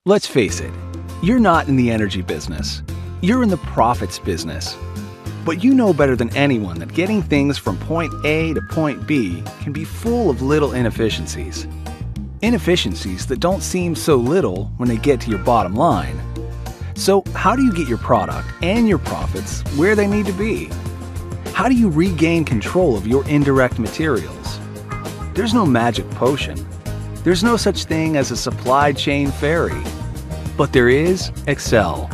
Let's face it, you're not in the energy business. You're in the profits business. But you know better than anyone that getting things from point A to point B can be full of little inefficiencies. Inefficiencies that don't seem so little when they get to your bottom line. So how do you get your product and your profits where they need to be? How do you regain control of your indirect materials? There's no magic potion. There's no such thing as a supply chain fairy. But there is Exel.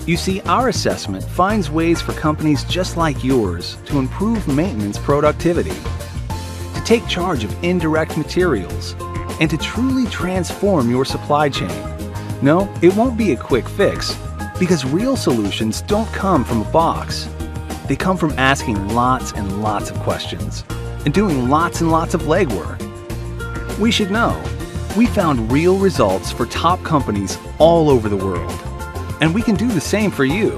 You see, our assessment finds ways for companies just like yours to improve maintenance productivity, to take charge of indirect materials, and to truly transform your supply chain. No, it won't be a quick fix, because real solutions don't come from a box. They come from asking lots and lots of questions, and doing lots and lots of legwork. We should know. We found real results for top companies all over the world. And we can do the same for you.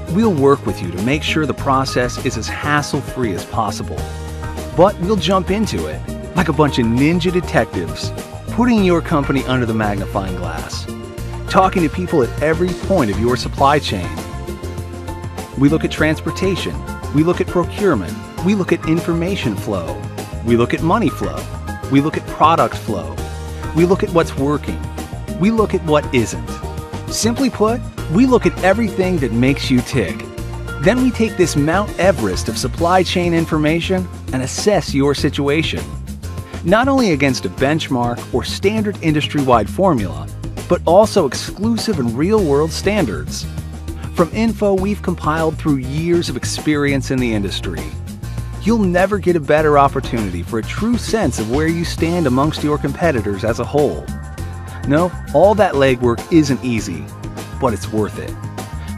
We'll work with you to make sure the process is as hassle-free as possible. But we'll jump into it like a bunch of ninja detectives, putting your company under the magnifying glass, talking to people at every point of your supply chain. We look at transportation, we look at procurement, we look at information flow, we look at money flow, we look at product flow, we look at what's working, we look at what isn't. Simply put, we look at everything that makes you tick. Then we take this Mount Everest of supply chain information and assess your situation. Not only against a benchmark or standard industry-wide formula, but also exclusive and real-world standards. From info we've compiled through years of experience in the industry. You'll never get a better opportunity for a true sense of where you stand amongst your competitors as a whole. No, all that legwork isn't easy, but it's worth it.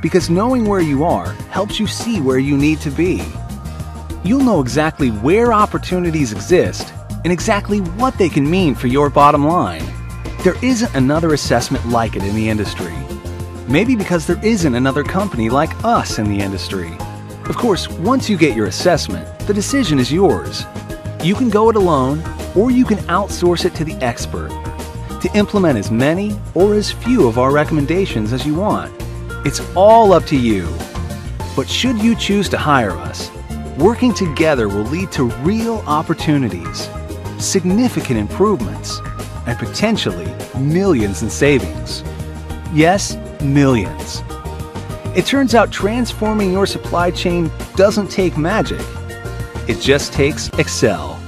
Because knowing where you are helps you see where you need to be. You'll know exactly where opportunities exist and exactly what they can mean for your bottom line. There isn't another assessment like it in the industry. Maybe because there isn't another company like us in the industry. Of course, once you get your assessment, the decision is yours. You can go it alone, or you can outsource it to the expert to implement as many or as few of our recommendations as you want. It's all up to you. But should you choose to hire us, working together will lead to real opportunities, significant improvements, and potentially millions in savings. Yes, millions. It turns out transforming your supply chain doesn't take magic. It just takes Exel.